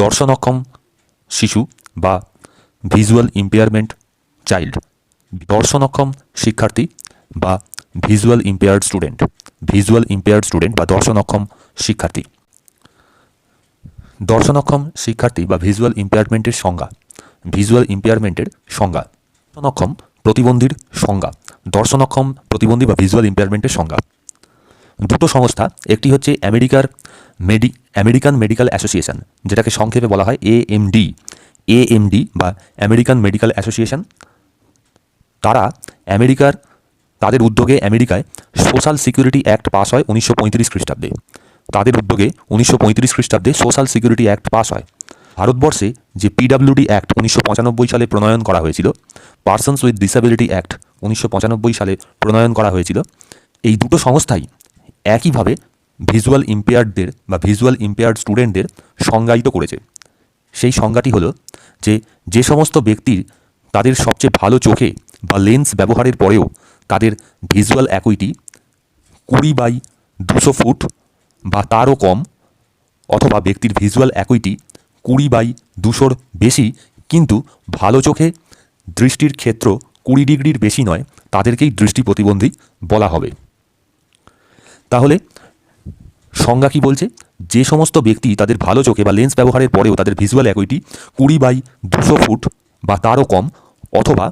দর্শনক্ষম শিশু বা visual impairment child, দর্শনক্ষম শিক্ষার্থী বা ভিজুয়াল ইম্পেয়ার্ড স্টুডেন্ট বা দর্শনক্ষম শিক্ষার্থী। দর্শনক্ষম শিক্ষার্থী বা ভিজুয়াল ইম্পেয়ারমেন্টের সংজ্ঞা। দর্শনক্ষম প্রতিবন্ধীর সংজ্ঞা। দর্শনক্ষম প্রতিবন্ধী বা ভিজুয়াল ইম্পেয়ারমেন্টের সংজ্ঞা। দুটো সংস্থা, একটি হচ্ছে আমেরিকান মেডিকেল অ্যাসোসিয়েশন, যেটাকে সংক্ষেপে বলা হয় এএমডি বা আমেরিকান মেডিকেল অ্যাসোসিয়েশন। তাদের উদ্যোগে আমেরিকায় সোশ্যাল সিকিউরিটি অ্যাক্ট পাস হয় 1935 খ্রিস্টাব্দে। তাদের উদ্যোগে 1935 খ্রিস্টাব্দে সোশ্যাল সিকিউরিটি অ্যাক্ট পাস হয়। ভারতবর্ষে যে পিডব্লিউডি অ্যাক্ট 1995 সালে প্রণয়ন করা হয়েছিল, পার্সনস উইথ ডিসেবিলিটি অ্যাক্ট 1995 সালে প্রণয়ন করা হয়েছিল, এই দুটো সংস্থাই একইভাবে ভিজুয়াল ইম্পেয়ার্ডদের বা ভিজুয়াল ইম্পেয়ার্ড স্টুডেন্টদের সংজ্ঞায়িত করেছে। সেই সংজ্ঞাটি হলো যে সমস্ত ব্যক্তির তাদের সবচেয়ে ভালো চোখে বা লেন্স ব্যবহারের পরেও তাদের ভিজুয়াল অ্যাকুইটি 20/200 ফুট বা তারও কম, অথবা ব্যক্তির ভিজুয়াল অ্যাকুইটি 20/200-র বেশি কিন্তু ভালো চোখে দৃষ্টির ক্ষেত্র 20 ডিগ্রির বেশি নয়, তাদেরকেই দৃষ্টি প্রতিবন্ধী বলা হবে। তাহলে সংজ্ঞা কি বলছে? যে সমস্ত ব্যক্তি তাদের ভালো চোখে বা লেন্স ব্যবহারের পরেও তাদের ভিজুয়াল অ্যাকুইটি 20/200 ফুট বা তারও কম, অথবা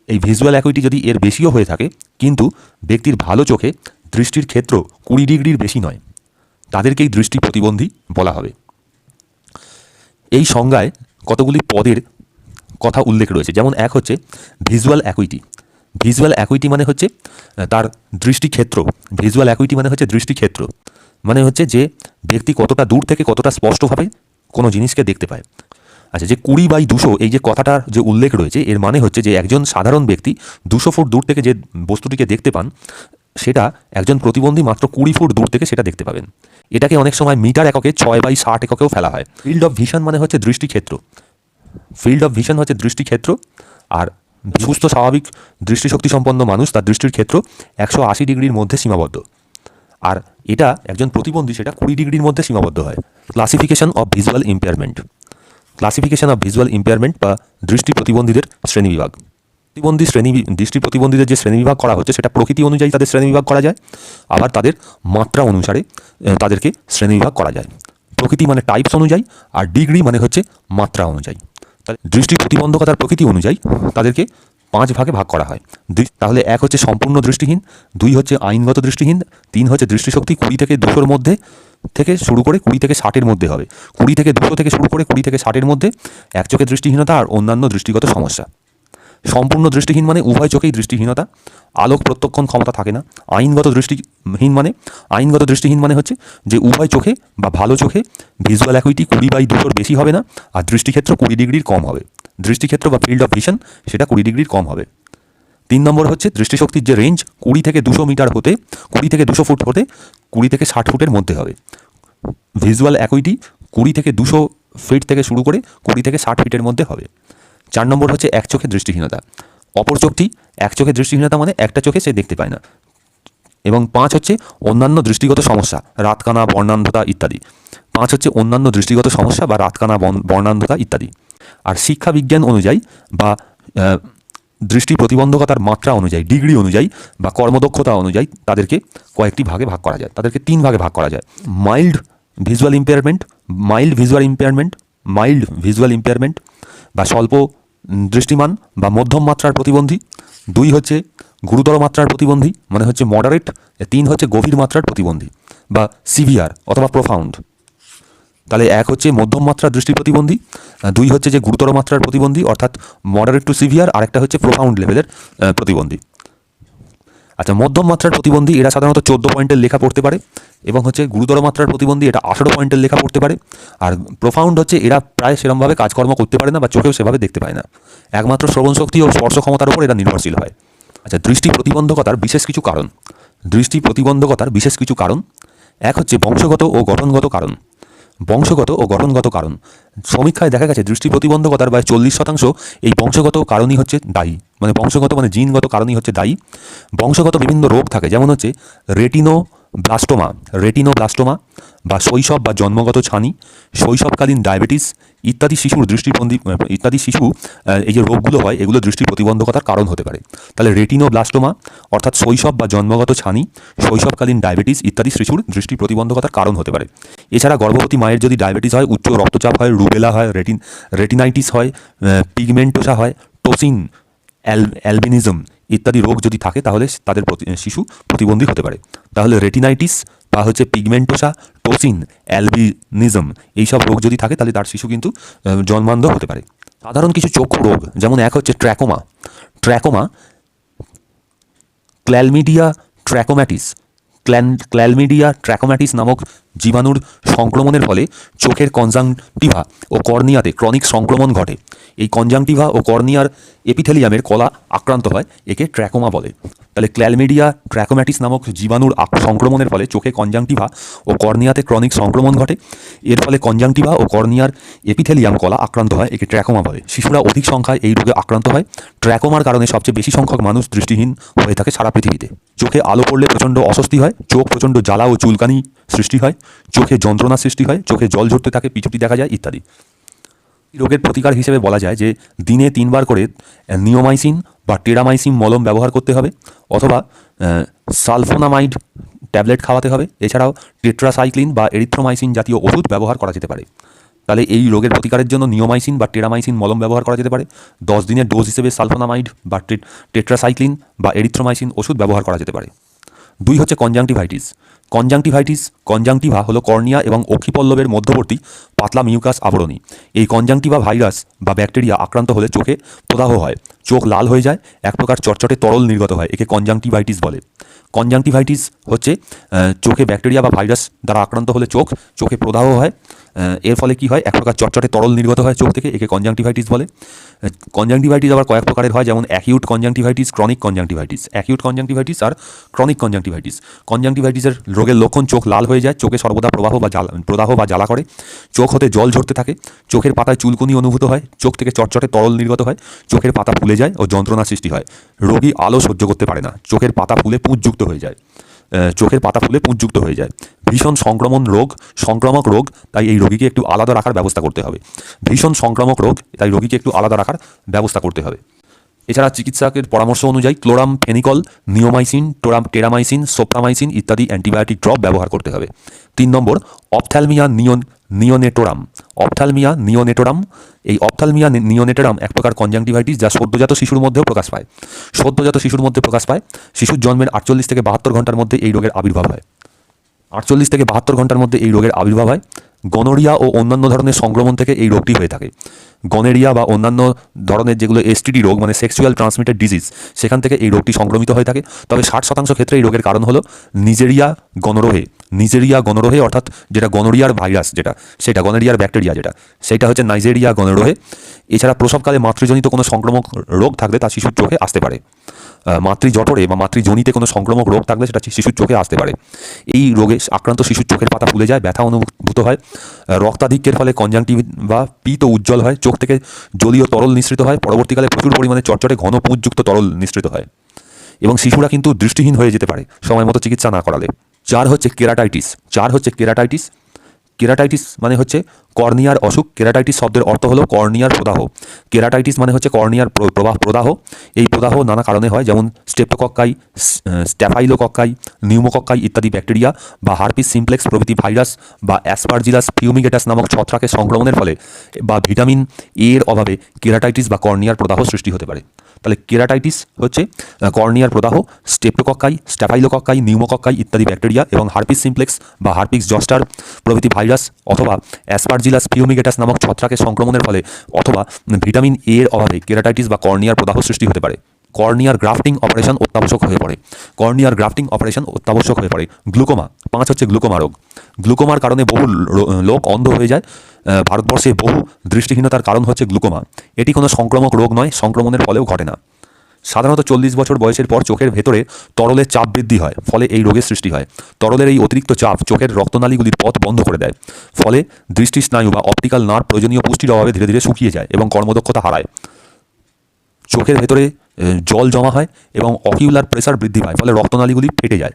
এই ভিজুয়াল অ্যাকুইটি যদি এর বেশিও হয়ে থাকে কিন্তু ব্যক্তির ভালো চোখে দৃষ্টির ক্ষেত্র 20 ডিগ্রির বেশি নয়, তাদেরকেই দৃষ্টি প্রতিবন্ধী বলা হবে। এই সংজ্ঞায় কতগুলি পদের কথা উল্লেখ রয়েছে। যেমন এক হচ্ছে ভিজুয়াল অ্যাকুইটি। ভিজুয়াল অ্যাকুইটি মানে হচ্ছে তার দৃষ্টিক্ষেত্র। ভিজুয়াল অ্যাকুইটি মানে হচ্ছে দৃষ্টিক্ষেত্র, মানে হচ্ছে যে ব্যক্তি কতটা দূর থেকে কতটা স্পষ্টভাবে কোনো জিনিসকে দেখতে পায়। আচ্ছা, যে 20/200 এই যে কথাটার যে উল্লেখ রয়েছে, এর মানে হচ্ছে যে একজন সাধারণ ব্যক্তি 200 ফুট দূর থেকে যে বস্তুটিকে দেখতে পান, সেটা একজন প্রতিবন্ধী মাত্র 20 ফুট দূর থেকে সেটা দেখতে পাবেন। এটাকে অনেক সময় মিটার এককে 6/60 এককেও ফেলা হয়। ফিল্ড অফ ভিশন মানে হচ্ছে দৃষ্টিক্ষেত্র। আর সুস্থ স্বাভাবিক দৃষ্টিশক্তি সম্পন্ন মানুষ, তার দৃষ্টির ক্ষেত্র 180 ডিগ্রির মধ্যে সীমাবদ্ধ। আর এটা একজন প্রতিবন্ধী সেটা 20 ডিগ্রির মধ্যে সীমাবদ্ধ হয়। ক্লাসিফিকেশন অফ ভিজুয়াল ইম্পেয়ারমেন্ট বা দৃষ্টি প্রতিবন্ধীদের শ্রেণীবিভাগ। দৃষ্টি প্রতিবন্ধীদের যে শ্রেণীবিভাগ করা হচ্ছে সেটা প্রকৃতি অনুযায়ী তাদের শ্রেণীবিভাগ করা যায়, আবার তাদের মাত্রা অনুসারে তাদেরকে শ্রেণীবিভাগ করা যায়। প্রকৃতি মানে টাইপস অনুযায়ী, আর ডিগ্রি মানে হচ্ছে মাত্রা অনুযায়ী। দৃষ্টি প্রতিবন্ধকতার প্রকৃতি অনুযায়ী তাদেরকে 5 ভাগে ভাগ করা হয়। তাহলে 1 হচ্ছে সম্পূর্ণ দৃষ্টিহীন, 2 হচ্ছে আইনগত দৃষ্টিহীন, 3 হচ্ছে দৃষ্টিশক্তি 20 থেকে 200-র মধ্যে থেকে শুরু করে 20 থেকে 60-এর মধ্যে হবে। 20 থেকে 200 থেকে শুরু করে 20 থেকে 60-এর মধ্যে এক চোখে দৃষ্টিহীনতা আর অন্যান্য দৃষ্টিগত সমস্যা। সম্পূর্ণ দৃষ্টিহীন মানে উভয় চোখেই দৃষ্টিহীনতা, আলোক প্রত্যক্ষণ ক্ষমতা থাকে না। আইনগত দৃষ্টিহীন মানে হচ্ছে যে উভয় চোখে বা ভালো চোখে ভিজুয়াল অ্যাকুইটি 20/200-র বেশি হবে না, আর দৃষ্টিক্ষেত্র 20 ডিগ্রির কম হবে। দৃষ্টিক্ষেত্র বা ফিল্ড অফ ভিশন সেটা 20 ডিগ্রির কম হবে। 3 নম্বর হচ্ছে দৃষ্টিশক্তির যে রেঞ্জ 20 থেকে 200 মিটার হতে 20 থেকে 200 ফুট হতে 20 থেকে 60 ফুটের মধ্যে হবে। ভিজুয়াল অ্যাকুইটি 20 থেকে 200 ফিট থেকে শুরু করে 20 থেকে 60 ফিটের মধ্যে হবে। 4 নম্বর হচ্ছে এক চোখে দৃষ্টিহীনতা। অপর চোখটি এক চোখে দৃষ্টিহীনতা মানে একটা চোখে সে দেখতে পায় না। এবং 5 হচ্ছে অন্যান্য দৃষ্টিগত সমস্যা, রাতকানা, বর্ণান্ধতা ইত্যাদি। 5 হচ্ছে অন্যান্য দৃষ্টিগত সমস্যা বা রাতকানা, বর্ণান্ধতা ইত্যাদি। আর শিক্ষা বিজ্ঞান অনুযায়ী বা দৃষ্টি প্রতিবন্ধকতার মাত্রা অনুযায়ী, ডিগ্রি অনুযায়ী বা কর্মদক্ষতা অনুযায়ী তাদেরকে কয়েকটি ভাগে ভাগ করা যায়। তাদেরকে 3 ভাগে ভাগ করা যায়। মাইল্ড ভিজুয়াল ইম্পেয়ারমেন্ট বা স্বল্প দৃষ্টিমান বা মধ্যম মাত্রার প্রতিবন্ধী। 2 হচ্ছে গুরুতর মাত্রার প্রতিবন্ধী মানে হচ্ছে মডারেট। 3 হচ্ছে গভীর মাত্রার প্রতিবন্ধী বা সিভিয়ার অথবা প্রোফাউন্ড। তাহলে 1 হচ্ছে মধ্যম মাত্রার দৃষ্টি প্রতিবন্ধী, 2 হচ্ছে যে গুরুতর মাত্রার প্রতিবন্ধী অর্থাৎ মডারেট টু সিভিয়ার, আর একটা হচ্ছে প্রোফাউন্ড লেভেলের প্রতিবন্ধী। আচ্ছা, মধ্যম মাত্রার প্রতিবন্ধী এরা সাধারণত 14 পয়েন্টের লেখা পড়তে পারে, এবং হচ্ছে গুরুতর মাত্রার প্রতিবন্ধী এটা 18 পয়েন্টের লেখা পড়তে পারে। আর প্রোফাউন্ড হচ্ছে এরা প্রায় সেরকমভাবে কাজকর্ম করতে পারে না বা চোখেও সেভাবে দেখতে পায় না, একমাত্র শ্রবণ শক্তি ও স্পর্শ ক্ষমতার উপর এরা নির্ভরশীল হয়। আচ্ছা, দৃষ্টি প্রতিবন্ধকতার বিশেষ কিছু কারণ। 1 হচ্ছে বংশগত ও গঠনগত কারণ। সমীক্ষায় দেখা গেছে দৃষ্টি প্রতিবন্ধকতার প্রায় 40% এই বংশগত কারণই হচ্ছে দায়ী, মানে বংশগত মানে জিনগত কারণই হচ্ছে দায়ী। বংশগত বিভিন্ন রোগ থাকে, যেমন হচ্ছে ব্লাস্টোমা, রেটিনোব্লাস্টোমা বা শৈশব বা জন্মগত ছানি, শৈশবকালীন ডায়াবেটিস ইত্যাদি শিশু এই যে রোগগুলো হয় এগুলো দৃষ্টি প্রতিবন্ধকতার কারণ হতে পারে। তাহলে রেটিনোব্লাস্টোমা অর্থাৎ শৈশব বা জন্মগত ছানি, শৈশবকালীন ডায়াবেটিস ইত্যাদি শিশুর দৃষ্টি প্রতিবন্ধকতার কারণ হতে পারে। এছাড়া গর্ভবতী মায়ের যদি ডায়াবেটিস হয়, উচ্চ রক্তচাপ হয়, রুবেলা হয়, রেটিনাইটিস হয়, পিগমেন্টোসা হয়, টোসিন অ্যালবিনিজম ইত্যাদি রোগ যদি থাকে তাহলে তাদের শিশু প্রতিবন্ধী হতে পারে। তাহলে রেটিনাইটিস বা হচ্ছে পিগমেন্টোসা, টোসিন অ্যালবিনিজম এইসব রোগ যদি থাকে তাহলে তার শিশু কিন্তু জন্মান্ধ হতে পারে। সাধারণ কিছু চক্ষু রোগ যেমন এক হচ্ছে ট্র্যাকোমা, ক্ল্যালমিডিয়া ট্র্যাকোম্যাটিস নামক জীবাণুর সংক্রমণের ফলে চোখের কনজাংটিভা ও কর্নিয়াতে ক্রনিক সংক্রমণ ঘটে। এই কনজাংটিভা ও কর্নিয়ার এপিথেলিয়ামের কলা আক্রান্ত হয়, একে ট্র্যাকোমা বলে। তাহলে ক্ল্যালমিডিয়া ট্র্যাকোম্যাটিস নামক জীবাণুর সংক্রমণের ফলে চোখে কনজাংটিভা ও কর্নিয়াতে ক্রনিক সংক্রমণ ঘটে। এর ফলে কনজাংটিভা ও কর্নিয়ার এপিথেলিয়াম কলা আক্রান্ত হয়, একে ট্র্যাকোমা বলে। শিশুরা অধিক সংখ্যায় এই রোগে আক্রান্ত হয়। ট্র্যাকোমার কারণে সবচেয়ে বেশি সংখ্যক মানুষ দৃষ্টিহীন হয়ে থাকে সারা পৃথিবীতে। চোখে আলো পড়লে প্রচণ্ড অস্বস্তি হয়, চোখ প্রচণ্ড জ্বালা ও চুলকানি সৃষ্টি হয়, চোখে যন্ত্রণা সৃষ্টি হয়, চোখে জল ঝরতে থাকে, পিছুটি দেখা যায় ইত্যাদি। রোগের প্রতিকার হিসেবে বলা যায় যে দিনে 3 বার করে নিওমাইসিন বা টেরামাইসিন মলম ব্যবহার করতে হবে, অথবা সালফোনামাইড ট্যাবলেট খাওয়াতে হবে। এছাড়াও টেট্রাসাইক্লিন বা এরিথ্রোমাইসিন জাতীয় ওষুধ ব্যবহার করা যেতে পারে। তাহলে এই রোগের প্রতিকারের জন্য নিওমাইসিন বা টেরামাইসিন মলম ব্যবহার করা যেতে পারে। 10 দিনের ডোজ হিসেবে সালফোনামাইড বা টেট্রাসাইক্লিন বা এরিথ্রোমাইসিন ওষুধ ব্যবহার করা যেতে পারে। 2 হচ্ছে কনজাংটিভা হলো কর্নিয়া এবং অক্ষিপল্লবের মধ্যবর্তী পাতলা মিউকাস আবরণী। এই কনজাংটিভা ভাইরাস বা ব্যাকটেরিয়া আক্রান্ত হলে চোখে প্রদাহ হয়, চোখ লাল হয়ে যায়, এক প্রকার চটচটে তরল নির্গত হয়, একে কনজাংটিভাইটিস বলে। কনজাংটিভাইটিস হচ্ছে চোখে ব্যাকটেরিয়া বা ভাইরাস দ্বারা আক্রান্ত হলে চোখে প্রদাহ হয়, এর ফলে কি হয়, এক প্রকার চটচটে তরল নির্গত হয় চোখ থেকে, একে কনজাংটিভাইটিস বলে। কনজাংটিভাইটিস আবার কয়েক প্রকারের হয়, যেমন acute conjunctivitis, chronic conjunctivitis. Acute conjunctivitis আর ক্রনিক কনজাংটিভাইটিস। কনজাংটিভাইটিসের রোগের লক্ষণ চোখ লাল হয়ে যায়, চোখে সর্বদা প্রদাহ বা জ্বালা করে, চোখ হতে জল ঝরতে থাকে, চোখের পাতায় চুলকুনি অনুভূত হয়, চোখ থেকে চটচটে তরল নির্গত হয়, চোখের পাতা ফুলে যায় ও যন্ত্রণা সৃষ্টি হয়। রোগী আলো সহ্য করতে পারে না, চোখের পাতা ফুলে পুঁজযুক্ত হয়ে যায়। ভীষণ সংক্রামক রোগ, তাই এই রোগীকে একটু আলাদা রাখার ব্যবস্থা করতে হবে। এছাড়া চিকিৎসকের পরামর্শ অনুযায়ী ক্লোরাম ফেনিকল, নিওমাইসিন, টেরামাইসিন, সোপ্রামাইসিন ইত্যাদি অ্যান্টিবায়োটিক ড্রপ ব্যবহার করতে হবে। 3 নম্বর অপথ্যালমিয়া নিওনেটোরাম। এই অপথ্যালমিয়া নিওনেটোরাম এক প্রকার কনজাংটিভাইটিস যা সদ্যজাত শিশুর মধ্যে প্রকাশ পায়। শিশুর জন্মের 48 থেকে 72 ঘন্টার মধ্যে এই রোগের আবির্ভাব হয়। গনোরিয়া ও অন্যান্য ধরনের সংক্রমণ থেকে এই রোগটি হয়ে থাকে। গনোরিয়া বা অন্যান্য ধরনের যেগুলো এসটিডি রোগ মানে সেক্সুয়াল ট্রান্সমিটেড ডিজিজ, সেখান থেকে এই রোগটি সংক্রমিত হয়ে থাকে। তবে 60% ক্ষেত্রে এই রোগের কারণ হলো নিজেরিয়া গনোরোহে, অর্থাৎ যেটা গনোরিয়ার ভাইরাস, সেটা গনোরিয়ার ব্যাকটেরিয়া, সেটা হচ্ছে নাইজেরিয়া গনোরোহে। এছাড়া প্রসবকালে মাতৃজনিত কোনো সংক্রামক রোগ থাকলে তা শিশুর চোখে আসতে পারে। মাতৃজঠরে বা মাতৃজনিতে কোনো সংক্রামক রোগ থাকলে সেটা শিশুর চোখে আসতে পারে। এই রোগে আক্রান্ত শিশুর চোখের পাতা ফুলে যায়, ব্যথা অনুভূত হয়, রক্তাধিক্যের ফলে কনজাংটিভা পীত উজ্জ্বল হয়, চোখ থেকে জলীয় তরল নিঃসৃত হয়, পরবর্তীকালে প্রচুর পরিমাণে চটচটে ঘন পুঁজযুক্ত তরল নিঃসৃত হয় এবং শিশুরা কিন্তু দৃষ্টিহীন হয়ে যেতে পারে সময় মতো চিকিৎসা না করালে। 4 হচ্ছে কেরাটাইটিস। কেরাটাইটিস মানে হচ্ছে কর্নিয়ার অসুখ। কেরাটাইটিস শব্দের অর্থ হলো কর্নিয়ার প্রদাহ। কেরাটাইটিস মানে হচ্ছে কর্নিয়ার প্রদাহ। এই প্রদাহ নানা কারণে হয়, যেমন স্টেপটোকক্কাই, স্ট্যাফাইলোকক্কাই, নিউমোকক্কাই ইত্যাদি ব্যাকটেরিয়া বা হার্পিস সিমপ্লেক্স প্রভৃতি ভাইরাস বা অ্যাসপারজিলাস ফিউমিগেটাস নামক ছত্রাকের সংক্রমণের ফলে বা ভিটামিন এ এর অভাবে কেরাটাইটিস বা কর্নিয়ার প্রদাহ সৃষ্টি হতে পারে। তাহলে কেরাটাইটিস হচ্ছে কর্নিয়ার প্রদাহ, স্টেপটোকক্কাই, স্ট্যাফাইলোকক্কাই, নিউমোকক্কাই ইত্যাদি ব্যাকটেরিয়া এবং হার্পিস সিমপ্লেক্স বা হার্পিস জস্টার প্রভৃতি ভাইরাস অথবা অ্যাসপারজিলাস ফিউমিগেটাস নামক ছত্রাকের সংক্রমণের ফলে অথবা ভিটামিন এ এর অভাবে কেরাটাইটিস বা কর্নিয়ার প্রদাহ সৃষ্টি হতে পারে। কর্নিয়ার গ্রাফটিং অপারেশন অত্যাবশ্যক হয়ে পড়ে। গ্লুকোমা। 5 হচ্ছে গ্লুকোমা রোগ। গ্লুকোমার কারণে বহু লোক অন্ধ হয়ে যায়। ভারতবর্ষে বহু দৃষ্টিহীনতার কারণ হচ্ছে গ্লুকোমা। এটি কোনো সংক্রামক রোগ নয়, সংক্রমণের ফলেও ঘটে না। সাধারণত 40 বছর বয়সের পর চোখের ভেতরে তরলের চাপ বৃদ্ধি হয়, ফলে এই রোগের সৃষ্টি হয়। তরলের এই অতিরিক্ত চাপ চোখের রক্তনালীগুলির পথ বন্ধ করে দেয়, ফলে দৃষ্টি স্নায়ু বা অপটিক্যাল নার্ভ প্রয়োজনীয় পুষ্টির অভাবে ধীরে ধীরে শুকিয়ে যায় এবং কর্মদক্ষতা হারায়। চোখের ভেতরে জল জমা হয় এবং অকিউলার প্রেসার বৃদ্ধি পায়, ফলে রক্তনালীগুলি ফেটে যায়।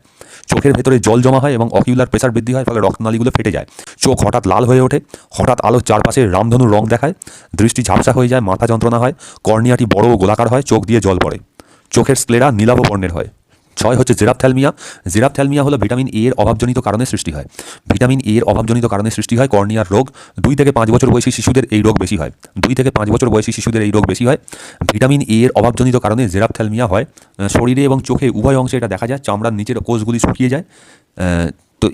চোখের ভেতরে জল জমা হয় এবং অকিউলার প্রেসার বৃদ্ধি হয়, ফলে রক্তনালীগুলো ফেটে যায়। চোখ হঠাৎ লাল হয়ে ওঠে, হঠাৎ আলোর চারপাশে রামধনুর রং দেখায়, দৃষ্টি ঝাপসা হয়ে যায়, মাথা যন্ত্রণা হয়, কর্নিয়াটি বড় ও গোলাকার হয়, চোখ দিয়ে জল পড়ে, চোখের স্ক্লেরা নীলাভ বর্ণের হয়। 6 হচ্ছে জেরাপথ্যালমিয়া। জেরাপথ্যালমিয়া হলো ভিটামিন এ এর অভাবজনিত কারণে সৃষ্টি হয়। ভিটামিন এ এর অভাবজনিত কারণে সৃষ্টি হয় কর্নিয়ার রোগ। 2 থেকে 5 বছর বয়সী শিশুদের এই রোগ বেশি হয়। 2 থেকে 5 বছর বয়সী শিশুদের এই রোগ বেশি হয়। ভিটামিন এ এর অভাবজনিত কারণে জেরাপথ্যালমিয়া হয়। শরীরে এবং চোখে উভয় অংশে এটা দেখা যায়। চামড়ার নিচের কোষগুলি শুকিয়ে যায়। তো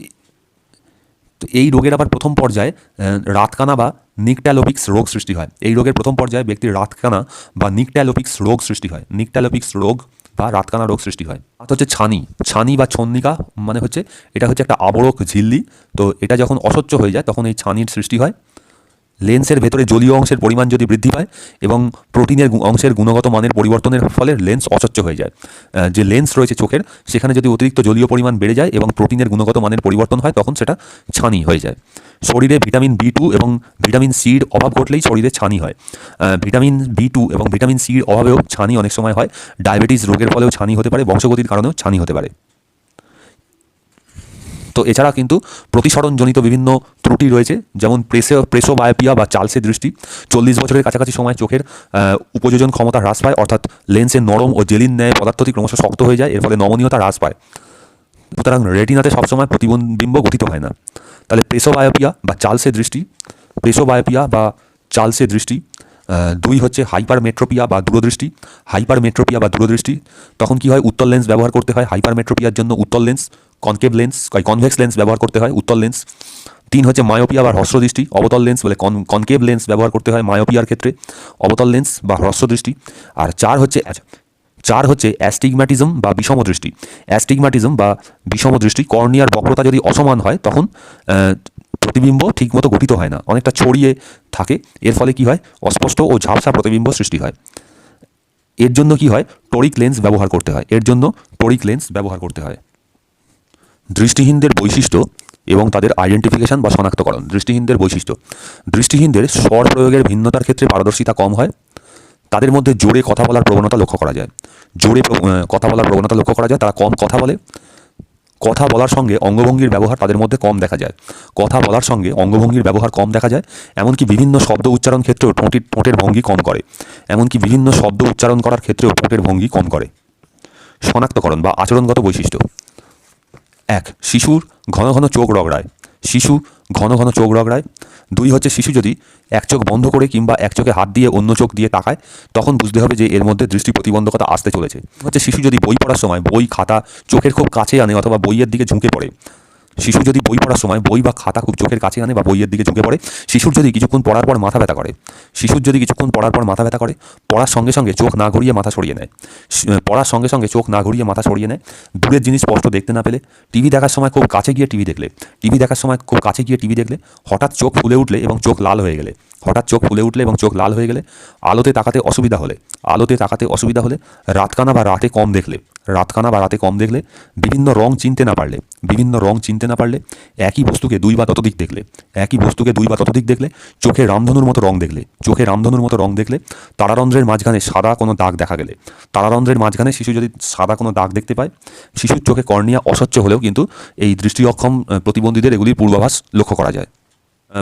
তো এই রোগের আবার প্রথম পর্যায়ে রাতকানা বা নিকট্যালোপিক্স রোগ সৃষ্টি হয়। এই রোগের প্রথম পর্যায়ে ব্যক্তির রাতকানা বা নিকট্যালোপিক্স রোগ সৃষ্টি হয়। নিকট্যালোপিক্স রোগ বা রাতকানা রোগ সৃষ্টি হয়। আর হচ্ছে ছানি। ছানি বা ছন্নিকা মানে হচ্ছে এটা হচ্ছে একটা আবরক ঝিল্লি। তো এটা যখন অস্বচ্ছ হয়ে যায় তখন এই ছানির সৃষ্টি হয়। লেন্সের ভেতরে জলীয় অংশের পরিমাণ যদি বৃদ্ধি পায় এবং প্রোটিনের অংশের গুণগত মানের পরিবর্তনের ফলে লেন্স অস্বচ্ছ হয়ে যায়। যে লেন্স রয়েছে চোখের, সেখানে যদি অতিরিক্ত জলীয় পরিমাণ বেড়ে যায় এবং প্রোটিনের গুণগত মানের পরিবর্তন হয় তখন সেটা ছানি হয়ে যায়। শরীরে ভিটামিন B2 এবং ভিটামিন সির অভাব ঘটলেই শরীরে ছানি হয়। ভিটামিন B2 এবং ভিটামিন সির অভাবেও ছানি অনেক সময় হয়। ডায়াবেটিস রোগের ফলেও ছানি হতে পারে, বংশগতির কারণেও ছানি হতে পারে। তো এছাড়া কিন্তু প্রতিসরণজনিত বিভিন্ন ত্রুটি রয়েছে, যেমন প্রেসোবায়োপিয়া বা চালসে দৃষ্টি। 40 বছরের কাছাকাছি সময় চোখের উপযোজন ক্ষমতা হ্রাস পায়, অর্থাৎ লেন্সের নরম ও জেলিন ন্যায় পদার্থটি ক্রমশ শক্ত হয়ে যায়, এর ফলে নমনীয়তা হ্রাস পায়। সুতরাং রেটিনাতে সবসময় প্রতিবিম্ব গঠিত হয় না। তাহলে প্রেসোবায়োপিয়া বা চালসে দৃষ্টি, প্রেসোবায়োপিয়া বা চালসে দৃষ্টি। 2 হচ্ছে হাইপারমেট্রোপিয়া বা দূরদৃষ্টি। হাইপারমেট্রোপিয়া বা দূরদৃষ্টি তখন কি হয়, উত্তল লেন্স ব্যবহার করতে হয় হাইপারমেট্রোপিয়ার জন্য, উত্তল lens. Concave lens convex lens ব্যবহার করতে হয় উত্তল লেন্স। 3 হচ্ছে মায়োপিয়া বা হ্রস্বদৃষ্টি। অবতল লেন্স বলে কনকেভ লেন্স ব্যবহার করতে হয় মায়োপিয়ার ক্ষেত্রে, অবতল লেন্স বা হ্রস্বদৃষ্টি। আর 4 হচ্ছে অ্যাস্টিগম্যাটিজম বা বিষমদৃষ্টি। অ্যাস্টিগম্যাটিজম বা বিষমদৃষ্টি, কর্নিয়ার বক্রতা যদি অসমান হয় তখন প্রতিবিম্ব ঠিকমতো গঠিত হয় না, অনেকটা ছড়িয়ে থাকে। এর ফলে কি হয়, অস্পষ্ট ও ঝাপসা প্রতিবিম্ব সৃষ্টি হয়। এর জন্য কি হয়, টোরিক লেন্স ব্যবহার করতে হয়। এর জন্য টোরিক লেন্স ব্যবহার করতে হয়। দৃষ্টিহীনদের বৈশিষ্ট্য এবং তাদের আইডেন্টিফিকেশন বা শনাক্তকরণ। দৃষ্টিহীনদের বৈশিষ্ট্য। দৃষ্টিহীনদের স্বর প্রয়োগের ভিন্নতার ক্ষেত্রে পারদর্শিতা কম হয়। তাদের মধ্যে জোরে কথা বলার প্রবণতা লক্ষ্য করা যায়। জোরে কথা বলার প্রবণতা লক্ষ্য করা যায়। তারা কম কথা বলে। কথা বলার সঙ্গে অঙ্গভঙ্গির ব্যবহার তাদের মধ্যে কম দেখা যায়। কথা বলার সঙ্গে অঙ্গভঙ্গির ব্যবহার কম দেখা যায়। এমনকি বিভিন্ন শব্দ উচ্চারণ ক্ষেত্রেও ঠোঁটের ভঙ্গি কম করে। এমনকি বিভিন্ন শব্দ উচ্চারণ করার ক্ষেত্রেও ঠোঁটের ভঙ্গি কম করে। শনাক্তকরণ বা আচরণগত বৈশিষ্ট্য। 1. শিশুর ঘন ঘন চোখ রগড়ায়। শিশু ঘন ঘন চোখ রগড়ায়। 2 হচ্ছে শিশু যদি এক চোখ বন্ধ করে কিংবা এক চোখে হাত দিয়ে অন্য চোখ দিয়ে তাকায় তখন বুঝতে হবে যে এর মধ্যে দৃষ্টি প্রতিবন্ধকতা আসতে চলেছে। হচ্ছে শিশু যদি বই পড়ার সময় বই খাতা চোখের খুব কাছে আনে অথবা বইয়ের দিকে ঝুঁকে পড়ে। শিশু যদি বই পড়ার সময় বই বা খাতা খুব চোখের কাছে আনে বা বইয়ের দিকে ঝুঁকে পড়ে। শিশুর যদি কিছুক্ষণ পড়ার পর মাথা ব্যথা করে। শিশুর যদি কিছুক্ষণ পড়ার পর মাথা ব্যথা করে, পড়ার সঙ্গে সঙ্গে চোখ না ঘুরিয়ে মাথা সরিয়ে নেয়। পড়ার সঙ্গে সঙ্গে চোখ না ঘুরিয়ে মাথা সরিয়ে নেয়। দূরের জিনিস স্পষ্ট দেখতে না পেলে, টিভি দেখার সময় খুব কাছে গিয়ে টিভি দেখলে, হঠাৎ চোখ ফুলে উঠলে এবং চোখ লাল হয়ে গেলে, আলোতে তাকাতে অসুবিধা হলে, রাতকানা বা রাতে কম দেখলে, বিভিন্ন রং চিনতে না পারলে, একই বস্তুকে 2 বা ততোধিক দেখলে, চোখে রামধনুর মতো রং দেখলে, তারারন্ধ্রের মাঝখানে সাদা কোনো দাগ দেখা গেলে, শিশু যদি সাদা কোনো দাগ দেখতে পায়। শিশুর চোখে কর্নিয়া অস্বচ্ছ হলেও কিন্তু এই দৃষ্টি অক্ষম প্রতিবন্ধীদের এগুলির পূর্বাভাস লক্ষ্য করা যায়।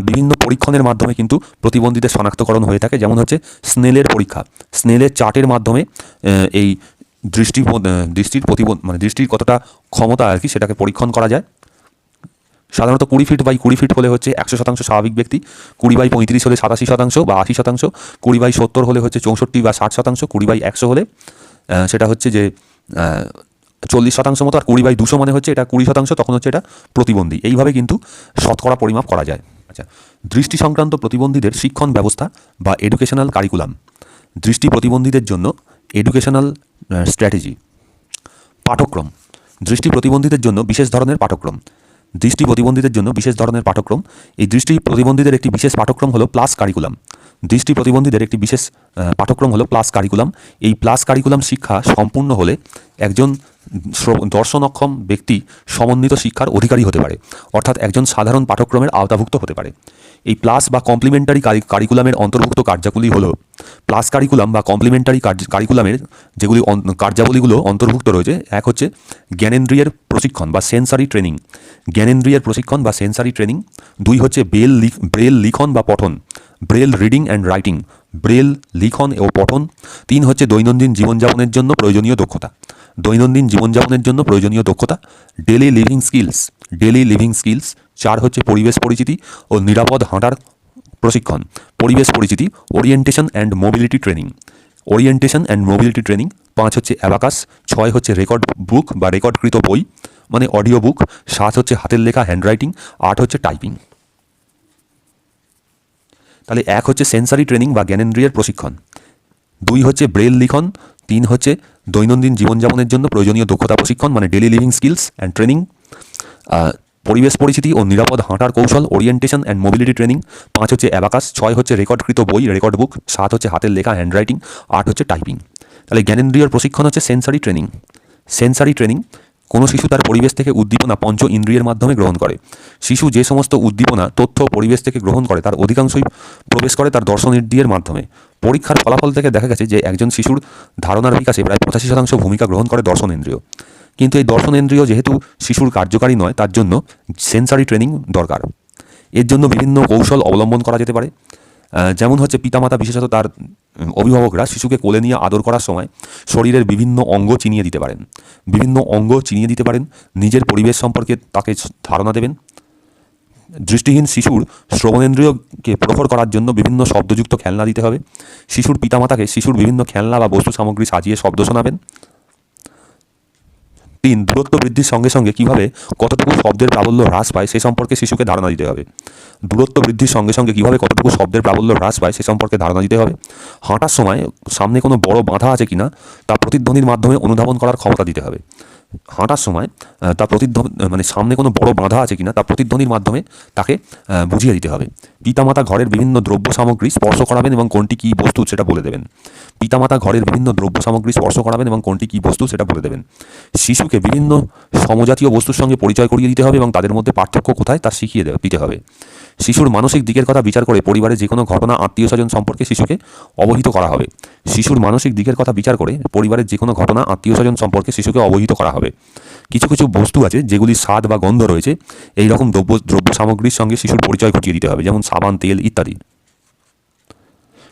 বিভিন্ন পরীক্ষণের মাধ্যমে কিন্তু প্রতিবন্ধীদের শনাক্তকরণ হয়ে থাকে, যেমন হচ্ছে স্নেলের পরীক্ষা। স্নেলের চার্টের মাধ্যমে এই দৃষ্টির কতটা ক্ষমতা আর কি সেটাকে পরীক্ষণ করা যায়। সাধারণত 20 ফিট বাই 20 ফিট হলে হচ্ছে 100% স্বাভাবিক ব্যক্তি, 20 বাই 35 হলে 87% বা 80%, 20 বাই 70 হলে হচ্ছে 64 বা 60%, 20 বাই 100 হলে সেটা হচ্ছে যে 40% মতো, আর 20 বাই 200 মানে হচ্ছে এটা 20%, তখন হচ্ছে এটা প্রতিবন্ধী। এইভাবে কিন্তু শতকরা পরিমাপ করা যায়। আচ্ছা, দৃষ্টি সংক্রান্ত প্রতিবন্ধীদের শিক্ষণ ব্যবস্থা বা এডুকেশনাল কারিকুলাম। দৃষ্টি প্রতিবন্ধীদের জন্য এডুকেশনাল স্ট্র্যাটেজি। পাঠ্যক্রম। দৃষ্টি প্রতিবন্ধীদের জন্য বিশেষ ধরনের পাঠ্যক্রম। এই দৃষ্টি প্রতিবন্ধীদের একটি বিশেষ পাঠ্যক্রম হলো প্লাস কারিকুলাম। এই প্লাস কারিকুলাম শিক্ষা সম্পূর্ণ হলে একজন দর্শনক্ষম ব্যক্তি সমন্বিত শিক্ষার অধিকারী হতে পারে, অর্থাৎ একজন সাধারণ পাঠ্যক্রমের আওতাভুক্ত হতে পারে। এই প্লাস বা কমপ্লিমেন্টারি কারিকুলামের অন্তর্ভুক্ত কার্যাবলী হলো প্লাস কারিকুলাম বা কমপ্লিমেন্টারি কারিকুলামের যেগুলি কার্যাবলীগুলো অন্তর্ভুক্ত রয়েছে। এক হচ্ছে জ্ঞানেন্দ্রিয়ের প্রশিক্ষণ বা সেন্সারি ট্রেনিং, জ্ঞানেন্দ্রিয়ের প্রশিক্ষণ বা সেন্সারি ট্রেনিং। দুই হচ্ছে ব্রেল লিখন বা পঠন, Braille reading and writing, Braille লিখন ও পঠন। তিন হচ্ছে দৈনন্দিন জীবনযাপনের জন্য প্রয়োজনীয় দক্ষতা, দৈনন্দিন জীবনযাপনের জন্য প্রয়োজনীয় দক্ষতা, daily living skills, daily living skills. চার হচ্ছে পরিবেশ পরিচিতি ও নিরাপদ হাঁটার প্রশিক্ষণ, পরিবেশ পরিচিতি, orientation and mobility training, orientation and mobility training. পাঁচ হচ্ছে অ্যাবাকাস। ছয় হচ্ছে রেকর্ড বুক বা রেকর্ডকৃত বই মানে অডিও বুক। সাত হচ্ছে হাতের লেখা হ্যান্ডরাইটিং। আট হচ্ছে টাইপিং। তাহলে এক হচ্ছে সেন্সারি ট্রেনিং বা জ্ঞানেন্দ্রিয়ের প্রশিক্ষণ, দুই হচ্ছে ব্রেল লিখন, তিন হচ্ছে দৈনন্দিন জীবনযাপনের জন্য প্রয়োজনীয় দক্ষতা প্রশিক্ষণ মানে daily living skills and training, পরিবেশ পরিচিতি ও নিরাপদ হাঁটার কৌশল ওরিয়েন্টেশন অ্যান্ড মোবিলিটি ট্রেনিং। পাঁচ হচ্ছে অ্যাবাকাস। ছয় হচ্ছে রেকর্ডকৃত বই রেকর্ড বুক। সাত হচ্ছে হাতের লেখা হ্যান্ডরাইটিং। আট হচ্ছে টাইপিং। তাহলে জ্ঞানেন্দ্রিয়র প্রশিক্ষণ হচ্ছে সেন্সারি ট্রেনিং। সেন্সারি ট্রেনিং, কোনো শিশু তার পরিবেশ থেকে উদ্দীপনা পঞ্চ ইন্দ্রিয়ের মাধ্যমে গ্রহণ করে। শিশু যে সমস্ত উদ্দীপনা তথ্য পরিবেশ থেকে গ্রহণ করে তার অধিকাংশই প্রবেশ করে তার দর্শনেন্দ্রিয়ের মাধ্যমে। পরীক্ষার ফলাফল থেকে দেখা গেছে যে একজন শিশুর ধারণার বিকাশে প্রায় 85% ভূমিকা গ্রহণ করে দর্শনেন্দ্রিয়। কিন্তু এই দর্শনেন্দ্রিয় যেহেতু শিশুর কার্যকারী নয়, তার জন্য সেন্সারি ট্রেনিং দরকার। এর জন্য বিভিন্ন কৌশল অবলম্বন করা যেতে পারে। যেমন হচ্ছে পিতামাতা বিশেষত তার অভিভাবকরা শিশুকে কোলে নিয়ে আদর করার সময় শরীরের বিভিন্ন অঙ্গ চিনিয়ে দিতে পারেন, বিভিন্ন অঙ্গ চিনিয়ে দিতে পারেন, নিজের পরিবেশ সম্পর্কে তাকে ধারণা দেবেন। দৃষ্টিহীন শিশুর শ্রবণেন্দ্রিয়কে প্রখর করার জন্য বিভিন্ন শব্দযুক্ত খেলনা দিতে হবে। শিশুর পিতামাতাকে শিশুর বিভিন্ন খেলনা বা বস্তু সামগ্রী সাজিয়ে শব্দ শোনাবেন। তিন, দূরত্ব বৃদ্ধির সঙ্গে সঙ্গে কীভাবে কতটুকু শব্দের প্রাবল্য হ্রাস পায় সে সম্পর্কে শিশুকে ধারণা দিতে হবে। দূরত্ব বৃদ্ধির সঙ্গে সঙ্গে কীভাবে কতটুকু শব্দের প্রাবল্য হ্রাস পায় সে সম্পর্কে ধারণা দিতে হবে। হাঁটার সময় সামনে কোনো বড় বাধা আছে কিনা তা প্রতিধ্বনির মাধ্যমে অনুধাবন করার ক্ষমতা দিতে হবে। হাঁটার সময় তা মানে সামনে কোনো বড় বাধা আছে কিনা তা প্রতিধ্বনির মাধ্যমে তাকে বুঝিয়ে দিতে হবে। পিতামাতা ঘরের বিভিন্ন দ্রব্য সামগ্রী স্পর্শ করাবেন এবং কোনটি কী বস্তু সেটা বলে দেবেন। পিতামাতা ঘরের বিভিন্ন দ্রব্য সামগ্রী স্পর্শ করাবেন এবং কোনটি কী বস্তু সেটা বলে দেবেন। শিশুকে বিভিন্ন সমজাতীয় বস্তুর সঙ্গে পরিচয় করিয়ে দিতে হবে এবং তাদের মধ্যে পার্থক্য কোথায় তা শিখিয়ে দিতে হবে। শিশুর মানসিক দিকের কথা বিচার করে পরিবারের যে কোনো ঘটনা আত্মীয় স্বজন সম্পর্কে শিশুকে অবহিত করা হবে। শিশুর মানসিক দিকের কথা বিচার করে পরিবারের যে কোনো ঘটনা আত্মীয় স্বজন সম্পর্কে শিশুকে অবহিত করা হবে। কিছু কিছু বস্তু আছে যেগুলির স্বাদ বা গন্ধ রয়েছে, এই রকম দ্রব্য সামগ্রীর সঙ্গে শিশুর পরিচয় ঘটিয়ে দিতে হবে, যেমন সাবান, তেল ইত্যাদি।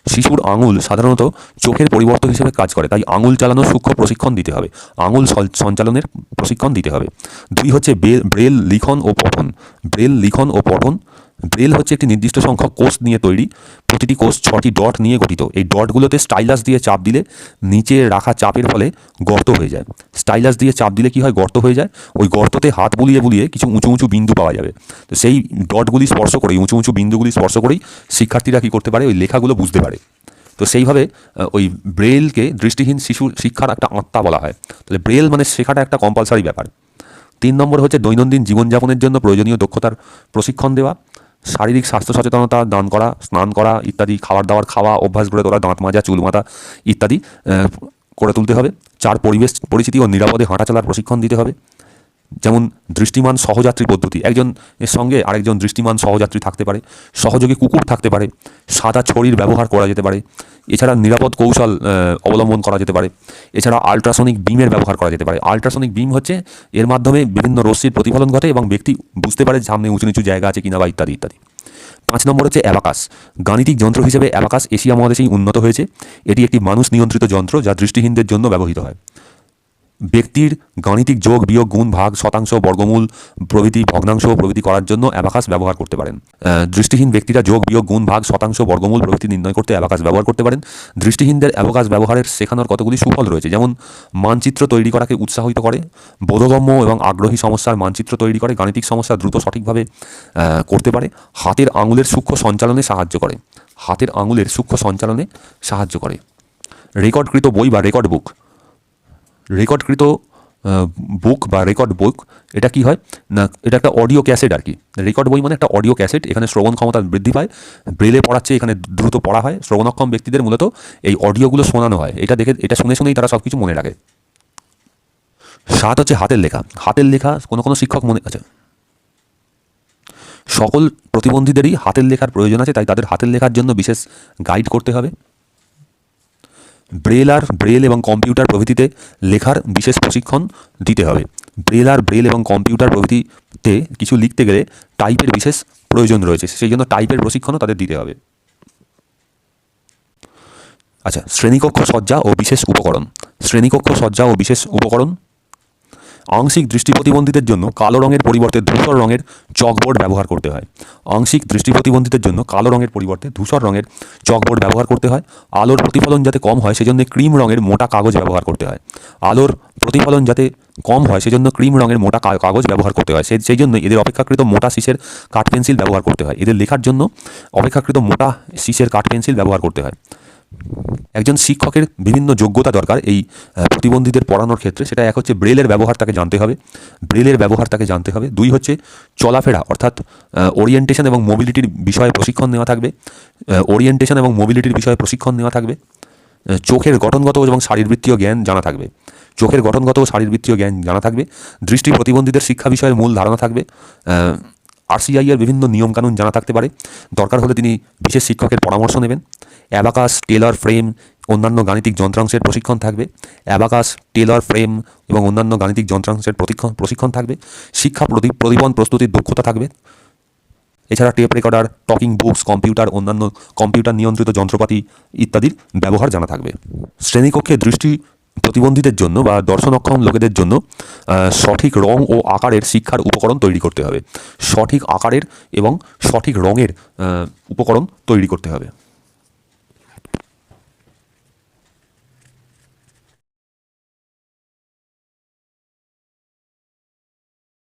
শিশুর আঙুল সাধারণত চোখের পরিবর্তন হিসেবে কাজ করে, তাই আঙুল চালানোর সূক্ষ্ম প্রশিক্ষণ দিতে হবে, আঙুল সঞ্চালনের প্রশিক্ষণ দিতে হবে। দুই হচ্ছে ব্রেল লিখন ও পঠন, ব্রেল লিখন ও পঠন। ব্রেল হচ্ছে একটি নির্দিষ্ট সংখ্যক কোষ নিয়ে তৈরি, প্রতিটি কোষ 6টি ডট নিয়ে গঠিত। এই ডটগুলোতে স্টাইলাস দিয়ে চাপ দিলে নিচে রাখা চাপের ফলে গর্ত হয়ে যায়। স্টাইলাস দিয়ে চাপ দিলে কি হয়, গর্ত হয়ে যায়। ওই গর্ততে হাত বুলিয়ে বুলিয়ে কিছু উঁচু উঁচু বিন্দু পাওয়া যাবে। তো সেই ডটগুলি স্পর্শ করেই, উঁচু উঁচু বিন্দুগুলি স্পর্শ করেই শিক্ষার্থীরা কী করতে পারে, ওই লেখাগুলো বুঝতে পারে। তো সেইভাবে ওই ব্রেলকে দৃষ্টিহীন শিশুর শিক্ষার একটা আত্মা বলা হয়। তাহলে ব্রেল মানে শেখাটা একটা কম্পালসারি ব্যাপার। 3 নম্বর হচ্ছে দৈনন্দিন জীবনযাপনের জন্য প্রয়োজনীয় দক্ষতার প্রশিক্ষণ দেওয়া, শারীরিক স্বাস্থ্য সচেতনতা দান করা, স্নান করা ইত্যাদি, খাবার দাবার খাওয়া, অভ্যাস গড়ে তোলা, দাঁত মাজা, চুল মাথা ইত্যাদি করে তুলতে হবে। 4, পরিবেশ পরিচিতি ও নিরাপদে হাঁটা চলার প্রশিক্ষণ দিতে হবে। যেমন দৃষ্টিমান সহযাত্রী পদ্ধতি, একজনের সঙ্গে আরেকজন দৃষ্টিমান সহযাত্রী থাকতে পারে, সহযোগী কুকুর থাকতে পারে, সাদা ছড়ির ব্যবহার করা যেতে পারে, এছাড়া নিরাপদ কৌশল অবলম্বন করা যেতে পারে। এছাড়া আল্ট্রাসনিক বিমের ব্যবহার করা যেতে পারে। আল্ট্রাসনিক বিম হচ্ছে এর মাধ্যমে বিভিন্ন রশ্মির প্রতিফলন ঘটে এবং ব্যক্তি বুঝতে পারে সামনে উঁচু নিচু জায়গা আছে কিনা বা ইত্যাদি ইত্যাদি। 5 নম্বর হচ্ছে অ্যাবাকাস। গাণিতিক যন্ত্র হিসেবে অ্যাবাকাস এশিয়া মহাদেশেই উন্নত হয়েছে। এটি একটি মানুষ নিয়ন্ত্রিত যন্ত্র যা দৃষ্টিহীনদের জন্য ব্যবহৃত হয়। ব্যক্তির গাণিতিক যোগ বিয়োগ গুণ ভাগ শতাংশ বর্গমূল প্রভৃতি ভগ্নাংশ প্রভৃতি করার জন্য অ্যাবাকাস ব্যবহার করতে পারেন। দৃষ্টিহীন ব্যক্তিরা যোগ বিয়োগ গুণ ভাগ শতাংশ বর্গমূল প্রভৃতি নির্ণয় করতে অ্যাবাকাস ব্যবহার করতে পারেন। দৃষ্টিহীনদের অ্যাবাকাস ব্যবহারের শেখানোর কতগুলি সুফল রয়েছে, যেমন মানচিত্র তৈরি করাকে উৎসাহিত করে, বোধগম্য এবং আগ্রহী সমস্যার মানচিত্র তৈরি করে, গাণিতিক সমস্যা দ্রুত সঠিকভাবে করতে পারে, হাতের আঙুলের সূক্ষ্ম সঞ্চালনে সাহায্য করে, হাতের আঙুলের সূক্ষ্ম সঞ্চালনে সাহায্য করে। রেকর্ডকৃত বই বা রেকর্ড বুক, রেকর্ডকৃত বুক বা রেকর্ড বুক এটা কি হয় না, এটা একটা অডিও ক্যাসেট আর কি। রেকর্ড বই মানে একটা অডিও ক্যাসেট, এখানে শ্রবণ ক্ষমতা বৃদ্ধি পায়, ব্রেলে পড়াচ্ছে এখানে দ্রুত পড়া হয়। শ্রবণক্ষম ব্যক্তিদের মূলত এই অডিওগুলো শোনানো হয়, এটা দেখে এটা শুনে শুনেই তারা সব কিছু মনে রাখে। 7 হচ্ছে হাতের লেখা। হাতের লেখা কোনো শিক্ষক মনে আছে, সকল প্রতিবন্ধীদেরই হাতের লেখার প্রয়োজন আছে, তাই তাদের হাতের লেখার জন্য বিশেষ গাইড করতে হবে। ব্রেল এবং কম্পিউটার প্রভৃতিতে লেখার বিশেষ প্রশিক্ষণ দিতে হবে। ব্রেল এবং কম্পিউটার প্রভৃতিতে কিছু লিখতে গেলে টাইপের বিশেষ প্রয়োজন রয়েছে, সেই জন্য টাইপের প্রশিক্ষণও তাদের দিতে হবে। আচ্ছা, শ্রেণীকক্ষ সজ্জা ও বিশেষ উপকরণ। শ্রেণীকক্ষ সজ্জা ও বিশেষ উপকরণ। আংশিক দৃষ্টি প্রতিবন্ধীদের জন্য কালো রঙের পরিবর্তে ধূসর রঙের চকবোর্ড ব্যবহার করতে হয়। আংশিক দৃষ্টি প্রতিবন্ধীদের জন্য কালো রঙের পরিবর্তে ধূসর রঙের চকবোর্ড ব্যবহার করতে হয়। আলোর প্রতিফলন যাতে কম হয় সেজন্য ক্রিম রঙের মোটা কাগজ ব্যবহার করতে হয়। আলোর প্রতিফলন যাতে কম হয় সেজন্য ক্রিম রঙের মোটা কাগজ ব্যবহার করতে হয়। সেই জন্য এদের অপেক্ষাকৃত মোটা শীষের কাঠ পেন্সিল ব্যবহার করতে হয়। এদের লেখার জন্য অপেক্ষাকৃত মোটা শীষের কাঠ পেন্সিল ব্যবহার করতে হয়। একজন শিক্ষকের বিভিন্ন যোগ্যতা দরকার এই প্রতিবন্ধীদের পড়ানোর ক্ষেত্রে। সেটা এক হচ্ছে ব্রেলের ব্যবহার তাকে জানতে হবে, 2 হচ্ছে চলাফেরা অর্থাৎ ওরিয়েন্টেশন এবং মোবিলিটির বিষয়ে প্রশিক্ষণ নেওয়া থাকবে। চোখের গঠনগত এবং শারীরবৃত্তীয় জ্ঞান জানা থাকবে। দৃষ্টি প্রতিবন্ধীদের শিক্ষা বিষয়ের মূল ধারণা থাকবে। RCI এর বিভিন্ন নিয়মকানুন জানা থাকতে পারে। দরকার হলে তিনি বিশেষ শিক্ষকের পরামর্শ নেবেন। অ্যাবাকাস, টেলর ফ্রেম, অন্যান্য গাণিতিক যন্ত্রাংশের প্রশিক্ষণ থাকবে। প্রশিক্ষণ থাকবে। শিক্ষা প্রদীপন প্রস্তুতির দক্ষতা থাকবে। এছাড়া টেপ রেকর্ডার, টকিং বুকস, অন্যান্য কম্পিউটার নিয়ন্ত্রিত যন্ত্রপাতি ইত্যাদির ব্যবহার জানা থাকবে। শ্রেণীকক্ষে দৃষ্টি প্রতিবন্ধীদের জন্য বা দর্শনক্ষম লোকেদের জন্য সঠিক রং ও আকারের শিক্ষার উপকরণ তৈরি করতে হবে। সঠিক আকারের এবং সঠিক রঙের উপকরণ তৈরি করতে হবে।